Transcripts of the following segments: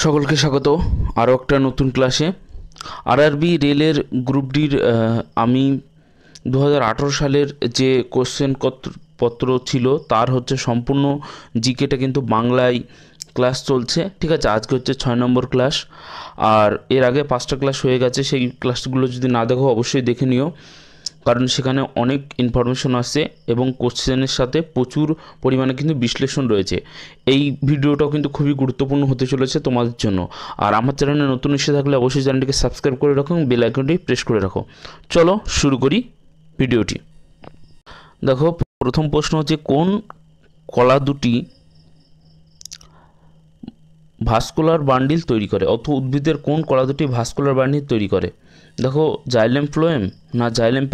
সকলকে স্বাগত আরও একটা নতুন ক্লাসে। আরআরবি রেলের গ্রুপ ডির আমি 2018 সালের যে কোশ্চেন পত্র ছিল তার হচ্ছে সম্পূর্ণ জিকেটা কিন্তু বাংলায় ক্লাস চলছে। ঠিক আছে, আজকে হচ্ছে 6 নম্বর ক্লাস, আর এর আগে 5টা ক্লাস হয়ে গেছে। সেই ক্লাসগুলো যদি না দেখো অবশ্যই দেখে নিও, কারণ সেখানে অনেক ইনফরমেশন আসছে এবং কোশ্চেনের সাথে প্রচুর পরিমাণে কিন্তু বিশ্লেষণ রয়েছে। এই ভিডিওটাও কিন্তু খুবই গুরুত্বপূর্ণ হতে চলেছে তোমাদের জন্য। আর আমার চ্যানেলে নতুন এসে থাকলে অবশ্যই চ্যানেলটিকে সাবস্ক্রাইব করে রাখো এবং বেল আইকনটি প্রেস করে রাখো। চলো শুরু করি ভিডিওটি। দেখো, প্রথম প্রশ্ন হচ্ছে কোন কলা দুটি ভাস্কুলার বান্ডিল তৈরি করে, অর্থাৎ উদ্ভিদের কোন কলা দুটি ভাস্কুলার বান্ডিল তৈরি করে। দেখো, জাইলেম ফ্লোয়েম না জাইলেম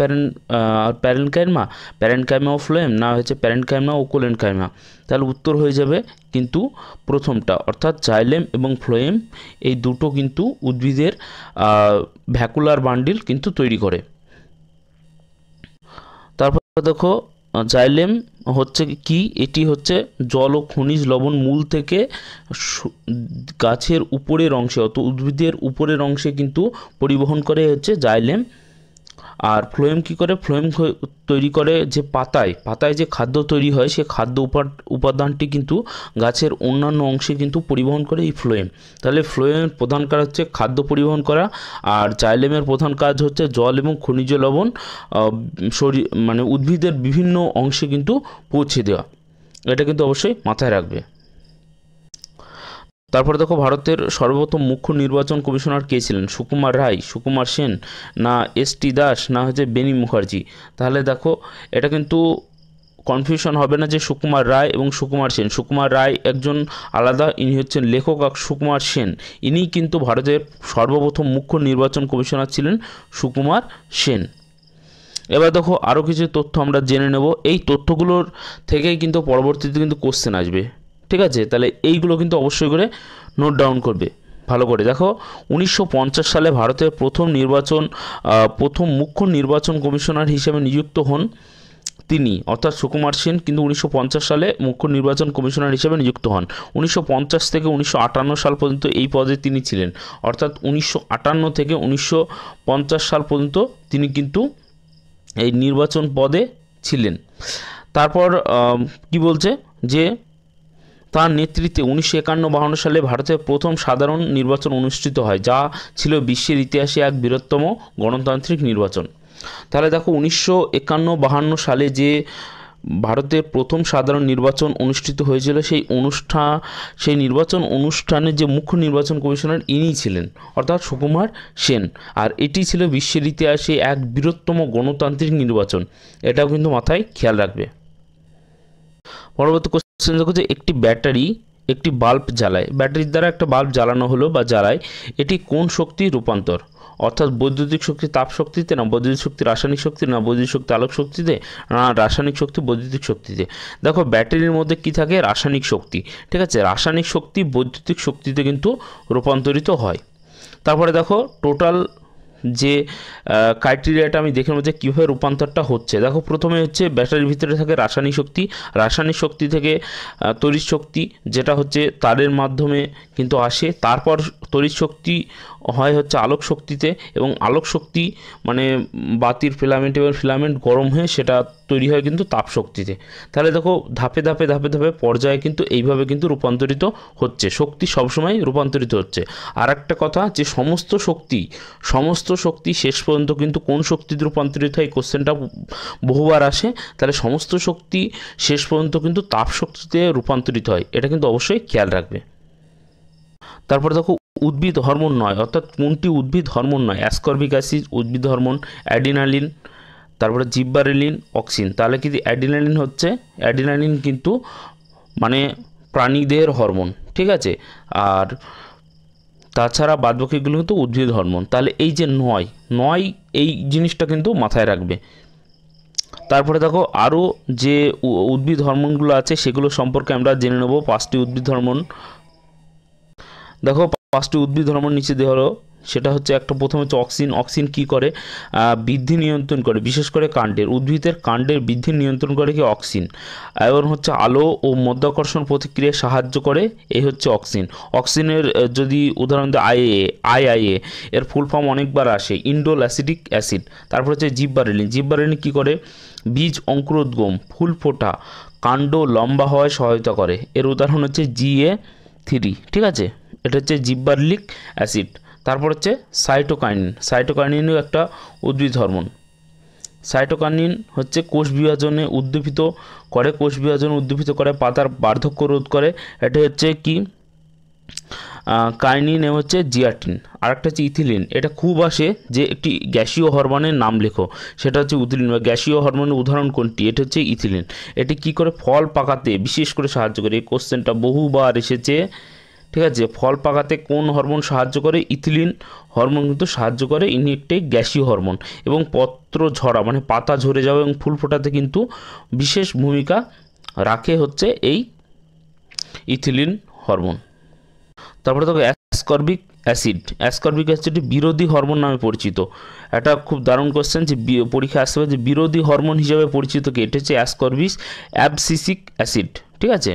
প্যারেনকাইমা, প্যারেনকাইমা ও ফ্লোয়েম, না হচ্ছে প্যারেনকাইমা ও কোলেনকাইমা। তাহলে উত্তর হয়ে যাবে কিন্তু প্রথমটা, অর্থাৎ জাইলেম এবং ফ্লোয়েম এই দুটো কিন্তু উদ্ভিদের ভ্যাকুলার বান্ডিল কিন্তু তৈরি করে। তারপর দেখো, জাইলেম হচ্ছে কি, এটি হচ্ছে জল ও খনিজ লবণ মূল থেকে গাছের উপরের অংশে, অর্থাৎ উদ্ভিদের উপরের অংশে কিন্তু পরিবহন করে হচ্ছে জাইলেম। আর ফ্লোয়েম কি করে, ফ্লোয়েম তৈরি করে যে পাতায় যে খাদ্য তৈরি হয়, সে খাদ্য উপাদানটি কিন্তু গাছের অন্যান্য অংশে কিন্তু পরিবহন করে এই ফ্লোয়েম। তাহলে ফ্লোয়েমের প্রধান কাজ হচ্ছে খাদ্য পরিবহন করা, আর জাইলেমের প্রধান কাজ হচ্ছে জল এবং খনিজ লবণ উদ্ভিদের বিভিন্ন অংশে কিন্তু পৌঁছে দেওয়া। এটা কিন্তু অবশ্যই মাথায় রাখবে। তারপরে দেখো, ভারতের সর্বপ্রথম মুখ্য নির্বাচন কমিশনার কে ছিলেন, সুকুমার রায়, সুকুমার সেন, না এস.টি. দাস, না হচ্ছে বেনি মুখার্জি। তাহলে দেখো, এটা কিন্তু কনফিউশন হবে না যে সুকুমার রায় এবং সুকুমার সেন। সুকুমার রায় একজন আলাদা, ইনি হচ্ছেন লেখক। আর সুকুমার সেন ইনি কিন্তু ভারতের সর্বপ্রথম মুখ্য নির্বাচন কমিশনার ছিলেন সুকুমার সেন। এবার দেখো, আরও কিছু তথ্য আমরা জেনে নেব। এই তথ্যগুলোর থেকেই কিন্তু পরবর্তীতে কিন্তু কোশ্চেন আসবে। ঠিক আছে, তাহলে এইগুলো কিন্তু অবশ্যই করে নোট ডাউন করবে ভালো করে। দেখো, 1950 সালে ভারতের প্রথম মুখ্য নির্বাচন কমিশনার হিসেবে নিযুক্ত হন তিনি, অর্থাৎ সুকুমার সেন কিন্তু 1950 সালে মুখ্য নির্বাচন কমিশনার হিসেবে নিযুক্ত হন। 1950 থেকে 1958 সাল পর্যন্ত এই পদে তিনি ছিলেন, অর্থাৎ 1958 থেকে 1950 সাল পর্যন্ত তিনি কিন্তু এই নির্বাচন পদে ছিলেন। তারপর কি বলছে যে তার নেতৃত্বে 1951-52 সালে ভারতের প্রথম সাধারণ নির্বাচন অনুষ্ঠিত হয়, যা ছিল বিশ্বের ইতিহাসে এক বৃহত্তম গণতান্ত্রিক নির্বাচন। তাহলে দেখো, 1951-52 সালে যে ভারতের প্রথম সাধারণ নির্বাচন অনুষ্ঠিত হয়েছিল, সেই নির্বাচন অনুষ্ঠানের যে মুখ্য নির্বাচন কমিশনার ইনি ছিলেন, অর্থাৎ সুকুমার সেন। আর এটি ছিল বিশ্বের ইতিহাসে এক বৃহত্তম গণতান্ত্রিক নির্বাচন। এটাও কিন্তু মাথায় খেয়াল রাখবে। পরবর্তী কোশ্চেন দেখো যে একটি ব্যাটারি একটি বাল্ব জ্বালায়, ব্যাটারির দ্বারা একটা বাল্ব জ্বালানো হলো বা জ্বালায়, এটি কোন শক্তি রূপান্তর, অর্থাৎ বৈদ্যুতিক শক্তি তাপ শক্তিতে, না বৈদ্যুতিক শক্তি রাসায়নিক শক্তি, না বৈদ্যুতিক শক্তি আলোক শক্তিতে, না রাসায়নিক শক্তি বৈদ্যুতিক শক্তিতে। দেখো, ব্যাটারির মধ্যে কি থাকে, রাসায়নিক শক্তি। ঠিক আছে, রাসায়নিক শক্তি বৈদ্যুতিক শক্তিতে কিন্তু রূপান্তরিত হয়। তারপরে দেখো, টোটাল যে ক্রাইটেরিয়াটা আমি দেখে নেব যে কীভাবে রূপান্তরটা হচ্ছে। দেখো, প্রথমে হচ্ছে ব্যাটারির ভিতরে থাকে রাসায়নিক শক্তি, রাসায়নিক শক্তি থেকে তড়িৎ শক্তি, যেটা হচ্ছে তারের মাধ্যমে কিন্তু আসে। তারপর তড়িৎ শক্তি হয় হচ্ছে আলোক শক্তিতে, এবং আলোক শক্তি মানে বাতির ফিলামেন্ট, এবং ফিলামেন্ট গরম হয়ে সেটা তৈরি হয় কিন্তু তাপ শক্তিতে। তাহলে দেখো, ধাপে ধাপে ধাপে ধাপে পর্যায়ে কিন্তু এইভাবে কিন্তু রূপান্তরিত হচ্ছে, শক্তি সবসময় রূপান্তরিত হচ্ছে। আর একটা কথা, যে সমস্ত শক্তি শেষ পর্যন্ত কিন্তু কোন শক্তিতে রূপান্তরিত হয়, কোশ্চেনটা বহুবার আসে। তাহলে সমস্ত শক্তি শেষ পর্যন্ত কিন্তু তাপ শক্তিতে রূপান্তরিত হয়, এটা কিন্তু অবশ্যই খেয়াল রাখবে। তারপরে দেখো, উদ্ভিদ হরমোন নয়, অর্থাৎ কোনটি উদ্ভিদ হরমোন নয়, অ্যাসকর্বিক অ্যাসিড উদ্ভিদ হরমোন, অ্যাডিনালিন, তারপরে জিব্বারেলিন, অক্সিন। তাহলে কি অ্যাডিনালিন কিন্তু মানে প্রাণীদের হরমোন। ঠিক আছে, আর তাছাড়া বাদবাকিগুলো কিন্তু উদ্ভিদ হরমোন। তাহলে এই যে নয় এই জিনিসটা কিন্তু মাথায় রাখবে। তারপরে দেখো, আরও যে উদ্ভিদ হরমোনগুলো আছে সেগুলো সম্পর্কে আমরা জেনে নেব। 5টি উদ্ভিদ হরমোন। দেখো, 5টি উদ্ভিদ হরমোন নিচে দেওয়া হলো। সেটা হচ্ছে একটা, প্রথম হচ্ছে অক্সিন। অক্সিন কী করে? বৃদ্ধি নিয়ন্ত্রণ করে, বিশেষ করে কাণ্ডের, উদ্ভিদের কাণ্ডের বৃদ্ধি নিয়ন্ত্রণ করে কি? অক্সিন। এবং হচ্ছে আলো ও মধ্যাকর্ষণ প্রতিক্রিয়ায় সাহায্য করে, এই হচ্ছে অক্সিন। অক্সিনের যদি উদাহরণ দেয় আইআইএ, এর ফুল ফর্ম অনেকবার আসে, ইন্ডোল অ্যাসিডিক অ্যাসিড। তারপর হচ্ছে জিব্বারেলিন। জিব্বারেলিন কী করে? বীজ অঙ্কুরোদ্গম, ফুল ফোটা, কাণ্ড লম্বা হওয়ায় সহায়তা করে। এর উদাহরণ হচ্ছে GA3, ঠিক আছে? এটা হচ্ছে জিব্বারেলিক অ্যাসিড। তারপর হচ্ছে সাইটোকাইনিন। সাইটোকাইনিনও একটা উদ্ভিদ হরমোন। সাইটোকাইনিন হচ্ছে কোষ বিভাজনে উদ্দীপিত করে, কোষ বিভাজনে উদ্দীপিত করে, পাতার বার্ধক্য রোধ করে। এটা হচ্ছে কি? কাইনিন এবং হচ্ছে জিয়াটিন। আরেকটা হচ্ছে ইথিলিন। এটা খুব আসে যে একটি গ্যাসীয় হরমোনের নাম লেখো, সেটা হচ্ছে ইথিলিন। বা গ্যাসীয় হরমোনের উদাহরণ কোনটি? এটা হচ্ছে ইথিলিন। এটি কি করে? ফল পাকাতে বিশেষ করে সাহায্য করে। এই কোশ্চেনটা বহুবার এসেছে, ঠিক আছে? ফল পাকাতে কোন হরমোন সাহায্য করে? ইথিলিন হরমোন কিন্তু সাহায্য করে। ইনি একটি গ্যাসীয় হরমোন। এবং পত্র ঝরা মানে পাতা ঝরে যাওয়া এবং ফুল ফোটাতে কিন্তু বিশেষ ভূমিকা রাখে হচ্ছে এই ইথিলিন হরমোন। তারপরে দেখো অ্যাসকর্বিক অ্যাসিড। অ্যাসকর্বিক অ্যাসিড বিরোধী হরমোন নামে পরিচিত। এটা খুব দারুণ কোশ্চেন, যে পরীক্ষা আসতে পারে যে বিরোধী হরমোন হিসাবে পরিচিত কি? এটা হচ্ছে অ্যাসকর্বিক অ্যাবসিসিক অ্যাসিড, ঠিক আছে?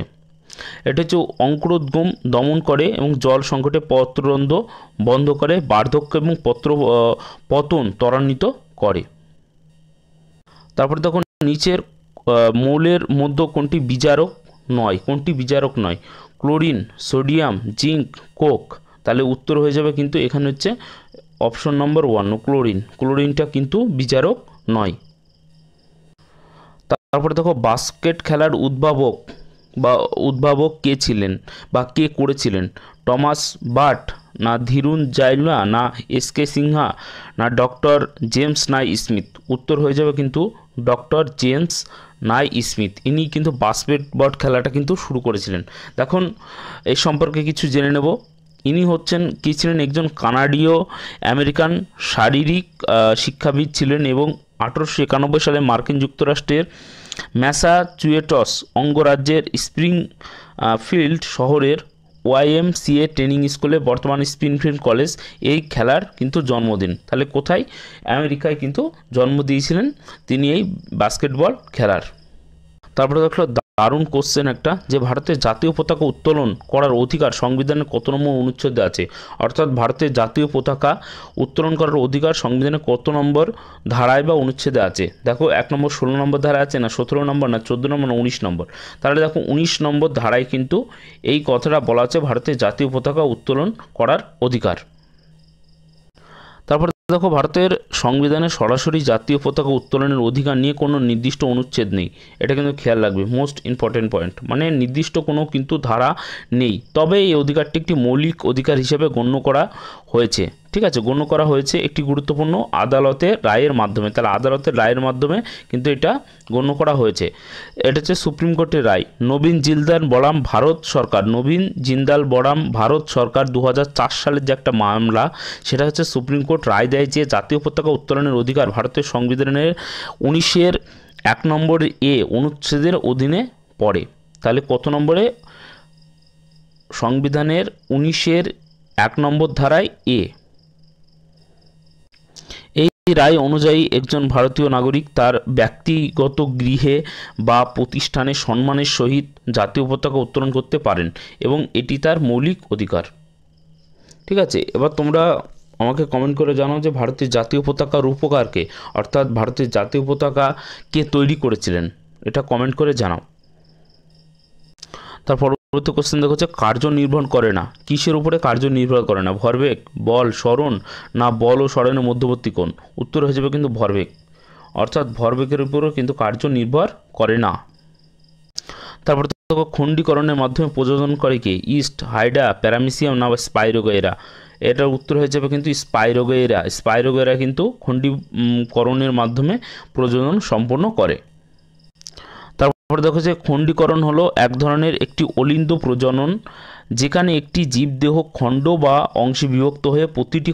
এটা হচ্ছে অঙ্কুরোদ্গম দমন করে এবং জল সংকটে পত্ররন্ধ্র বন্ধ করে, বার্ধক্য এবং পতন ত্বরান্বিত করে। তারপরে দেখুন নিচের মৌলের মধ্যে কোনটি বিজারক নয়? কোনটি বিজারক নয়? Chlorine, sodium, zinc, Coke. তাহলে উত্তর হয়ে যাবে কিন্তু এখানে হচ্ছে অপশন নম্বর 1, ক্লোরিন। ক্লোরিনটা কিন্তু বিজারক নয়। তারপরে দেখো বাস্কেট খেলার উদ্ভাবক কে ছিলেন বা কে করেছিলেন? টমাস বাট, না ধীরুন জাইলা, না এসকে সিনহা, না ডক্টর জেমস নাই স্মিথ? উত্তর হয়ে যাবে কিন্তু ডক্টর জেমস নাই স্মিথ। ইনি কিন্তু বাস্কেটবল খেলাটা কিন্তু শুরু করেছিলেন। দেখুন এই সম্পর্কে কিছু জেনে নেব। ইনি হচ্ছেন কি ছিলেন? একজন কানাডীয় আমেরিকান শারীরিক শিক্ষাবিদ ছিলেন এবং 1891 সালে মার্কিন যুক্তরাষ্ট্রের ম্যাসাচুয়েটস অঙ্গরাজ্যের স্প্রিংফিল্ড শহরের YMCA ট্রেনিং স্কুলে, বর্তমান স্প্রিংফিল্ড কলেজ, এই খেলার কিন্তু জন্মদিন। তাহলে কোথায়? আমেরিকায় কিন্তু জন্ম দিয়েছিলেন তিনি এই বাস্কেটবল খেলার। তারপরে দেখলো দারুণ কোশ্চেন একটা, যে ভারতের জাতীয় পতাকা উত্তোলন করার অধিকার সংবিধানের কত নম্বর অনুচ্ছেদে আছে? অর্থাৎ ভারতের জাতীয় পতাকা উত্তোলন করার অধিকার সংবিধানের কত নম্বর ধারায় বা অনুচ্ছেদে আছে? দেখো 1 নম্বর 16 নম্বর ধারা আছে, না 17 নম্বর, না 14 নম্বর, না 19 নম্বর? তাহলে দেখো 19 নম্বর ধারায় কিন্তু এই কথাটা বলা আছে, ভারতের জাতীয় পতাকা উত্তোলন করার অধিকার। তারপর দেখো ভারতের সংবিধানে সরাসরি জাতীয় পতাকা উত্তোলনের অধিকার নিয়ে কোনো নির্দিষ্ট অনুচ্ছেদ নেই। এটা কিন্তু খেয়াল রাখবে, মোস্ট ইম্পর্টেন্ট পয়েন্ট। মানে নির্দিষ্ট কোনো কিন্তু ধারা নেই, তবে এই অধিকারটি একটি মৌলিক অধিকার হিসেবে গণ্য করা হয়েছে, ঠিক আছে? গণ্য করা হয়েছে একটি গুরুত্বপূর্ণ আদালতের রায়ের মাধ্যমে। তাহলে আদালতের রায়ের মাধ্যমে কিন্তু এটা গণ্য করা হয়েছে। এটা হচ্ছে সুপ্রিম কোর্টের রায়। নবীন জিন্দাল বরাম ভারত সরকার 2004 সালের যে একটা মামলা, সেটা হচ্ছে সুপ্রিম কোর্ট রায় দেয় যে জাতীয় পতাকা উত্তোলনের অধিকার ভারতের সংবিধানের 19-1 নম্বর অনুচ্ছেদের অধীনে পড়ে। তাহলে কত নম্বরে? সংবিধানের 19-1 নম্বর ধারায় এই রায় অনুযায়ী একজন ভারতীয় নাগরিক তার ব্যক্তিগত গৃহে বা প্রতিষ্ঠানে সম্মানের সহিত জাতীয় পতাকা উত্তোলন করতে পারেন এবং এটি তার মৌলিক অধিকার, ঠিক আছে? এবার তোমরা আমাকে কমেন্ট করে জানাও যে ভারতের জাতীয় পতাকার রূপকারকে, অর্থাৎ ভারতের জাতীয় পতাকা কে তৈরি করেছিলেন, এটা কমেন্ট করে জানাও। তারপর পরবর্তী কোশ্চেন দেখো হচ্ছে কার্য নির্ভর করে না। কিসের উপরে কার্য নির্ভর করে না? ভরবেগ, বল, সরণ, না বল ও সরণের মধ্যবর্তী কোণ? উত্তর হয়ে যাবে কিন্তু ভরবেগ। অর্থাৎ ভরবেগের উপরও কিন্তু কার্য নির্ভর করে না। তারপর দেখো খণ্ডীকরণের মাধ্যমে প্রযোজন করে কি? ইস্ট, হাইডা, প্যারামিসিয়াম, না স্পাইরোগেরা? এটার উত্তর হয়ে যাবে কিন্তু স্পাইরোগেরা। স্পাইরোগেরা কিন্তু খণ্ডীকরণের মাধ্যমে প্রজনন সম্পন্ন করে। তারপরে দেখো যে খণ্ডীকরণ হলো এক ধরনের একটি অলিন্দ প্রজনন, যেখানে একটি জীবদেহ খণ্ড বা অংশে বিভক্ত হয়ে প্রতিটি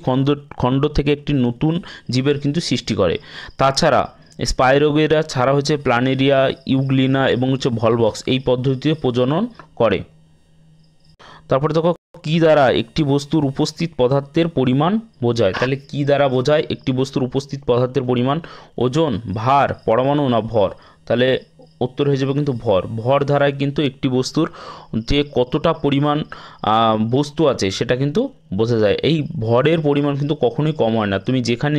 খণ্ড থেকে একটি নতুন জীবের কিন্তু সৃষ্টি করে। তাছাড়া স্পাইরোগেরা ছাড়া হচ্ছে প্ল্যানেরিয়া, ইউগ্লিনা এবং হচ্ছে ভলভক্স এই পদ্ধতিতে প্রজনন করে। তারপরে দেখো কি দ্বারা একটি বস্তুর উপস্থিত পদার্থের পরিমাণ বোঝায়? তাহলে কি দ্বারা বোঝায় একটি বস্তুর উপস্থিত পদার্থের পরিমাণ? ওজন, ভার, পরমাণু না ভর? তাহলে উত্তর হয়ে যাবে কিন্তু ভর। ভর দ্বারায় কিন্তু একটি বস্তুর যে কতটা পরিমাণ বস্তু আছে সেটা কিন্তু বোঝা যায়। এই ভরের পরিমাণ কিন্তু কখনোই কম হয় না। তুমি যেখানে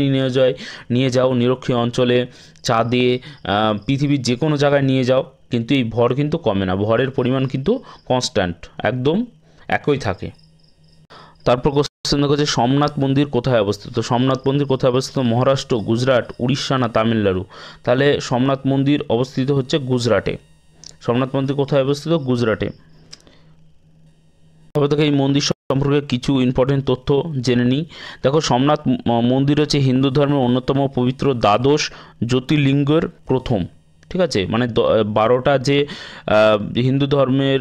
নিয়ে যাও নিরক্ষীয় অঞ্চলে, চাঁদে, পৃথিবীর যে কোনো জায়গায় নিয়ে যাও, কিন্তু এই ভর কিন্তু কমে না। ভরের পরিমাণ কিন্তু কনস্ট্যান্ট, একদম একই থাকে। তারপর কোশ্চেন দেখো যে সোমনাথ মন্দির কোথায় অবস্থিত? সোমনাথ মন্দির কোথায় অবস্থিত? মহারাষ্ট্র, গুজরাট, উড়িষ্যা না তামিলনাড়ু? তাহলে সোমনাথ মন্দির অবস্থিত হচ্ছে গুজরাটে। সোমনাথ মন্দির কোথায় অবস্থিত? গুজরাটে। তবে দেখো এই মন্দির সম্পর্কে কিছু ইম্পর্টেন্ট তথ্য জেনে নিই। দেখো সোমনাথ মন্দির হচ্ছে হিন্দু ধর্মের অন্যতম পবিত্র দ্বাদশ জ্যোতির্লিঙ্গের প্রথম। ঠিক আছে, মানে 12টা যে হিন্দু ধর্মের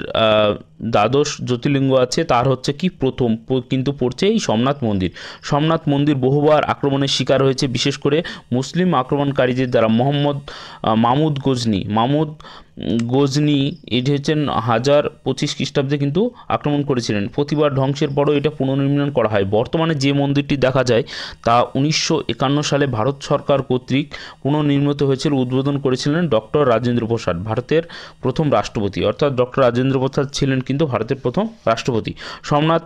দ্বাদশ জ্যোতির্লিঙ্গ আছে তার হচ্ছে কি প্রথম কিন্তু পড়ছে এই সোমনাথ মন্দির। সোমনাথ মন্দির বহুবার আক্রমণের শিকার হয়েছে, বিশেষ করে মুসলিম আক্রমণকারীদের দ্বারা। মামুদ গজনি এটি হচ্ছেন 1025 খ্রিস্টাব্দে কিন্তু আক্রমণ করেছিলেন। প্রতিবার ধ্বংসের পরও এটা পুনর্নির্মাণ করা হয়। বর্তমানে যে মন্দিরটি দেখা যায় তা 1951 সালে ভারত সরকার কর্তৃক পুনর্নির্মিত হয়েছিল। উদ্বোধন করেছিলেন ডক্টর রাজেন্দ্র প্রসাদ, ভারতের প্রথম রাষ্ট্রপতি। অর্থাৎ ডক্টর রাজেন্দ্র প্রসাদ ছিলেন কিন্তু ভারতের প্রথম রাষ্ট্রপতি। সোমনাথ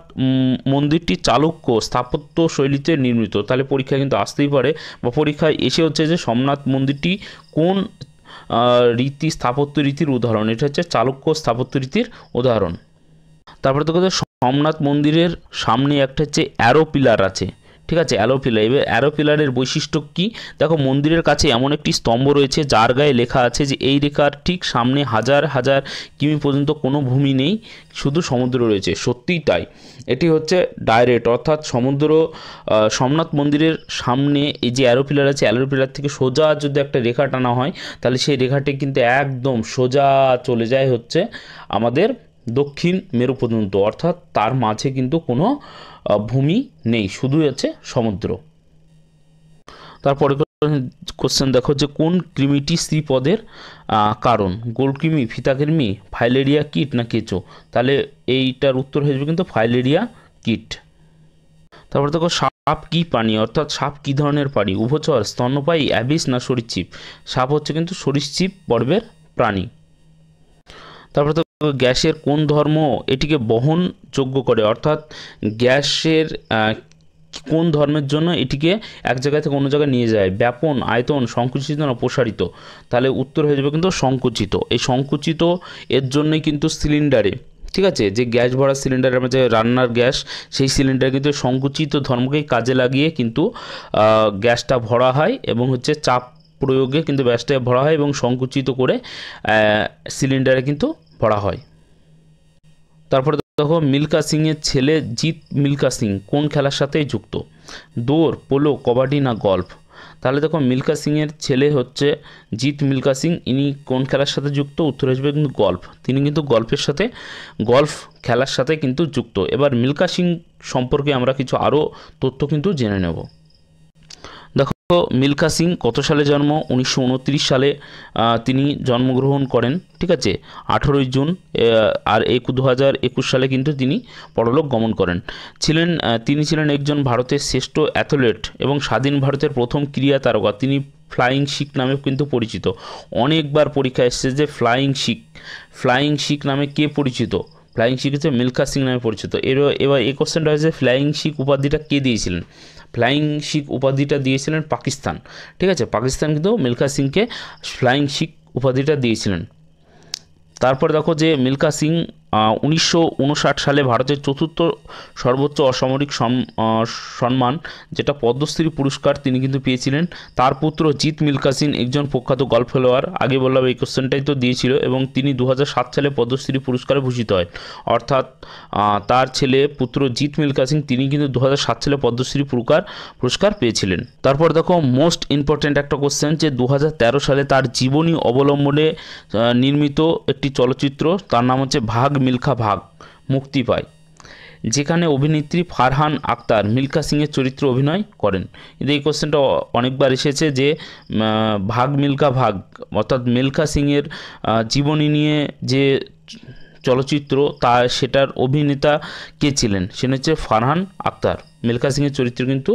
মন্দিরটি চালুক্য স্থাপত্য শৈলীতে নির্মিত। তাহলে পরীক্ষায় কিন্তু আসতেই পারে, বা পরীক্ষায় এসে হচ্ছে যে সোমনাথ মন্দিরটি কোন স্থাপত্য রীতির উদাহরণ? এটা হচ্ছে চালুক্য স্থাপত্য রীতির উদাহরণ। তারপরে তো সোমনাথ মন্দিরের সামনে একটা হচ্ছে অ্যারো পিলার আছে। ঠিক আছে, অ্যারো পিলার। এবার অ্যারো পিলারের বৈশিষ্ট্য কি? দেখো মন্দিরের কাছে এমন একটি স্তম্ভ রয়েছে যার গায়ে লেখা আছে যে এই রেখার ঠিক সামনে হাজার হাজার কিমি পর্যন্ত কোনো ভূমি নেই, শুধু সমুদ্র রয়েছে। সত্যিই তাই, এটি হচ্ছে ডাইরেক্ট, অর্থাৎ সমুদ্র। সোমনাথ মন্দিরের সামনে এই যে অ্যারো পিলার আছে, অ্যারো পিলার থেকে সোজা যদি একটা রেখা টানা হয় তাহলে সেই রেখাটি কিন্তু একদম সোজা চলে যায় হচ্ছে আমাদের দক্ষিণ মেরু পর্যন্ত, অর্থাৎ তার মাঝে কিন্তু কোনো ভূমি নেই, শুধুই আছে সমুদ্র। তারপরে কোশ্চেন দেখো যে কোন কৃমিটি শ্রীপদের কারণ? গোলকৃমি, ফিতাকৃমি, ফাইলেরিয়া কিট না কেঁচো? তাহলে এইটার উত্তর হয়ে যাবে কিন্তু ফাইলেরিয়া কিট। তারপরে দেখো সাপ কি প্রাণী? অর্থাৎ সাপ কি ধরনের প্রাণী? উভচর, স্তন্যপায়ী, অ্যাবিস না সরীসৃপ? সাপ হচ্ছে কিন্তু সরীসৃপ পর্বের প্রাণী। তারপরে তো গ্যাসের কোন ধর্ম এটিকে বহনযোগ্য করে? অর্থাৎ গ্যাসের কোন ধর্মের জন্য এটিকে এক জায়গা থেকে অন্য জায়গায় নিয়ে যায়? ব্যাপন, আয়তন, সংকুচিত না প্রসারিত? তাহলে উত্তর হয়ে যাবে কিন্তু সংকুচিত। এই সংকুচিত এর জন্যই কিন্তু সিলিন্ডারে, ঠিক আছে, যে গ্যাস ভরা সিলিন্ডার, আমরা যে রান্নার গ্যাস, সেই সিলিন্ডার কিন্তু সংকুচিত ধর্মকেই কাজে লাগিয়ে কিন্তু গ্যাসটা ভরা হয়, এবং হচ্ছে চাপ প্রয়োগে কিন্তু গ্যাসটা ভরা হয় এবং সংকুচিত করে সিলিন্ডারে কিন্তু ভরা হয়। তারপরে দেখো মিল্খা সিংয়ের ছেলে জিৎ মিল্খা সিং কোন খেলার সাথে যুক্ত? দৌড়, পোলো, কবাডি না গল্ফ? তাহলে দেখো মিল্খা সিংয়ের ছেলে হচ্ছে জিৎ মিল্খা সিং, ইনি কোন খেলার সাথে যুক্ত? উত্তর আসবে কিন্তু গল্ফ। তিনি কিন্তু গল্ফ খেলার সাথে কিন্তু যুক্ত। এবার মিল্খা সিং সম্পর্কে আমরা কিছু আরও তথ্য কিন্তু জেনে নেব। দেখো মিল্খা সিং কত সালে জন্ম? 1929 সালে তিনি জন্মগ্রহণ করেন। ঠিক আছে, 18 জুন। আর 2021 সালে কিন্তু তিনি পরলোক গমন করেন। তিনি ছিলেন একজন ভারতের শ্রেষ্ঠ অ্যাথলেট এবং স্বাধীন ভারতের প্রথম ক্রীড়া তারকা। তিনি ফ্লাইং শিখ নামে কিন্তু পরিচিত। অনেকবার পরীক্ষা এসেছে যে ফ্লাইং শিখ নামে কে পরিচিত? ফ্লাইং শিখ হচ্ছে মিল্খা সিং নামে পরিচিত। এবার এই কোশ্চেনটা হয়েছে ফ্লাইং শিখ উপাধিটা কে দিয়েছিলেন? ফ্লাইং শিখ উপাধিটা দিয়েছিলেন পাকিস্তান। ঠিক আছে, পাকিস্তান কিন্তু মিল্খা সিংকে ফ্লাইং শিখ উপাধিটা দিয়েছিলেন। তারপর দেখো যে মিল্খা সিং 1959 সালে ভারতের চতুর্থ সর্বোচ্চ অসামরিক সম্মান যেটা পদ্মশ্রী পুরস্কার তিনি কিন্তু পেয়েছিলেন। তার পুত্র জিৎ মিল্খা সিং একজন প্রখ্যাত গল্ফ খেলোয়াড়। আগে বললাম এই কোশ্চেনটাই তো দিয়েছিল, এবং তিনি 2007 সালে পদ্মশ্রী পুরস্কারে ভূষিত হয়। অর্থাৎ তার পুত্র জিৎ মিল্খা সিং তিনি কিন্তু 2007 সালে পদ্মশ্রী পুরস্কার পেয়েছিলেন। তারপর দেখো মোস্ট ইম্পর্ট্যান্ট একটা কোশ্চেন, যে 2013 সালে তার জীবনী অবলম্বনে নির্মিত একটি চলচ্চিত্র, তার নাম হচ্ছে ভাগ মিল্খা ভাগ, মুক্তি পায়, যেখানে অভিনেত্রী ফারহান আক্তার মিল্খা সিংয়ের চরিত্রে অভিনয় করেন। কিন্তু এই কোশ্চেনটা অনেকবার এসেছে যে ভাগ মিল্খা ভাগ, অর্থাৎ মিল্খা সিংয়ের জীবনী নিয়ে যে চলচ্চিত্র তা সেটার অভিনেতা কে ছিলেন, সে হচ্ছে ফারহান আখতার। মিলখা সিংয়ের চরিত্রে কিন্তু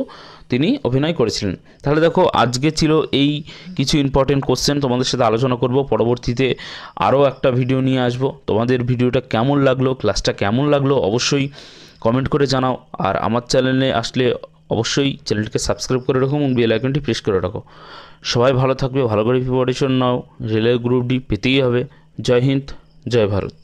তিনি অভিনয় করেছিলেন। তাহলে দেখো আজকে ছিল এই কিছু ইম্পর্টেন্ট কোশ্চেন, তোমাদের সাথে আলোচনা করব। পরবর্তীতে আরও একটা ভিডিও নিয়ে আসব। তোমাদের ভিডিওটা কেমন লাগলো, ক্লাসটা কেমন লাগলো অবশ্যই কমেন্ট করে জানাও। আর আমার চ্যানেলে আসলে অবশ্যই চ্যানেলটিকে সাবস্ক্রাইব করে রাখো এবং বেল আইকনটি প্রেস করে রাখো। সবাই ভালো থাকবে, ভালো করে প্রিপারেশন নাও, রেলের গ্রুপ ডি পেতেই হবে। জয় হিন্দ, জয় ভারত।